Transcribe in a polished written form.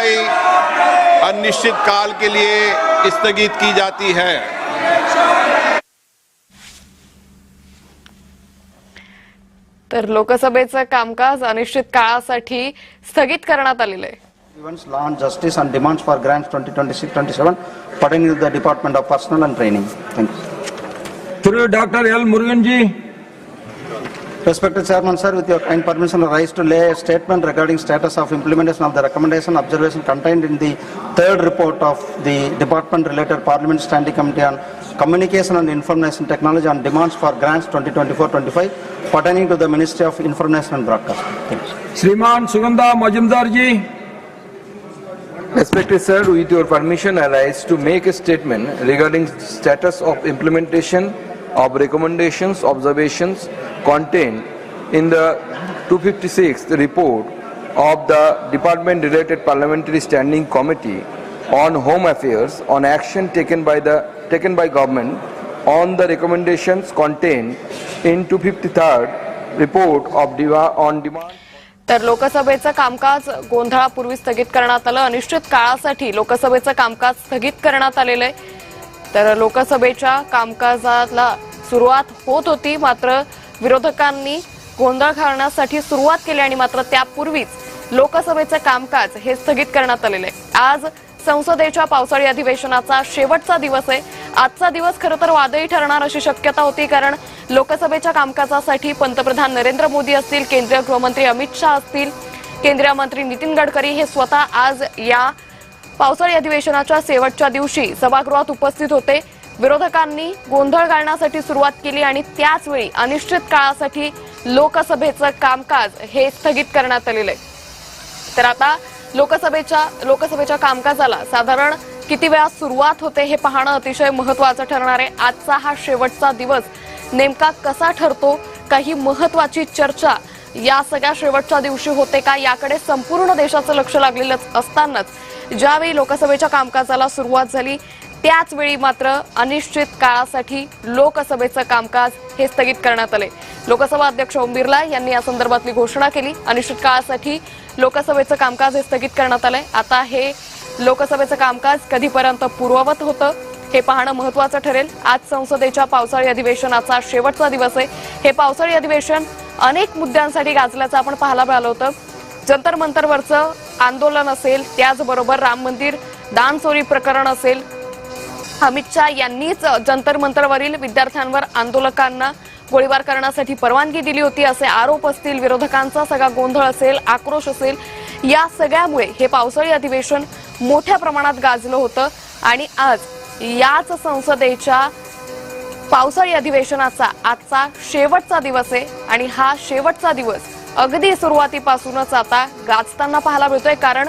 कार्यवाही अनिश्चित काल के लिए स्थगित की जाती है। तर लोकसभेचं कामकाज अनिश्चित काळासाठी स्थगित करण्यात आलेलं आहे। Events, Law and Justice and demands for grants 2026-27 pertaining to the Department of Personnel and Training. Thank you. Through Dr. L. Murugan ji. Respected Chairman, sir, with your kind permission, I rise to lay a statement regarding status of implementation of the recommendation observation contained in the third report of the department-related Parliament Standing Committee on Communication and Information Technology on demands for grants 2024-25 pertaining to the Ministry of Information and Broadcasting. Thank you. Shriman Sugandha Majumdar ji. Respected sir, with your permission, I rise to make a statement regarding status of implementation of recommendations, observations contained in the 256th report of the Department-related Parliamentary Standing Committee on Home Affairs on action taken by government on the recommendations contained in 253rd report of on demand. तर लोकसभेचं कामकाज गोंधळापूर्वी स्थगित करण्यात आलं। अनिश्चित काळासाठी लोकसभेचं कामकाज स्थगित करण्यात आलेलं आहे। तर लोकसभेच्या कामकाजाला सुरुवात होत होती, मात्र विरोधकांनी गोंधळ घालण्यासाठी सुरुवात केली आणि मात्र त्यापूर्वीच लोकसभेचं कामकाज हे स्थगित करण्यात आलेलं आहे। आज संसदेच्या पावसाळी अधिवेशनाचा शेवटचा दिवस आहे। आजचा दिवस खरं तर वादळी ठरणार अशी शक्यता होती, कारण लोकसभेच्या कामकाजासाठी पंतप्रधान नरेंद्र मोदी असतील, केंद्रीय गृहमंत्री अमित शाह असतील, केंद्रीय मंत्री नितीन गडकरी हे स्वतः आज या पावसाळी अधिवेशनाच्या शेवटच्या दिवशी सभागृहात उपस्थित होते। विरोधकांनी गोंधळ घालण्यासाठी सुरुवात केली आणि त्याच वेळी अनिश्चित काळासाठी लोकसभेचं कामकाज हे स्थगित करण्यात आलेलं आहे। तर आता लोकसभेच्या कामकाजाला साधारण किती वेळा सुरुवात होते हे पाहणं अतिशय महत्त्वाचं ठरणार आहे। आजचा हा शेवटचा दिवस नेमका कसा ठरतो, काही महत्त्वाची चर्चा या सगळ्या शेवटच्या दिवशी होते का, याकडे संपूर्ण देशाचं लक्ष लागलेलं असतानाच ज्यावेळी लोकसभेच्या कामकाजाला सुरुवात झाली त्याच वेळी मात्र अनिश्चित काळासाठी लोकसभेचं कामकाज हे स्थगित करण्यात आले। लोकसभा अध्यक्ष ओम बिर्ला यांनी या संदर्भातली घोषणा केली। अनिश्चित काळासाठी लोकसभेचं कामकाज हे स्थगित करण्यात आलंय। आता हे लोकसभेचं कामकाज कधीपर्यंत पूर्ववत होतं हे पाहणं महत्त्वाचं ठरेल। आज संसदेच्या पावसाळी अधिवेशनाचा शेवटचा दिवस आहे। हे पावसाळी अधिवेशन अनेक मुद्द्यांसाठी गाजल्याचं आपण पाहायला मिळालं होतं। जंतर मंतरवरचं आंदोलन असेल, त्याचबरोबर राम मंदिर दानचोरी प्रकरण असेल, अमित शाह यांनीच जंतर मंतरवरील विद्यार्थ्यांवर आंदोलकांना गोळीबार करण्यासाठी परवानगी दिली होती असे आरोप असतील, विरोधकांचा सगळा गोंधळ असेल, आक्रोश असेल, या सगळ्यामुळे हे पावसाळी अधिवेशन मोठ्या प्रमाणात गाजलं होतं आणि आज याच संसदेच्या पावसाळी अधिवेशनाचा आजचा शेवटचा दिवस आहे आणि हा शेवटचा दिवस अगदी सुरुवातीपासूनच आता गाजताना पाहायला मिळतोय, कारण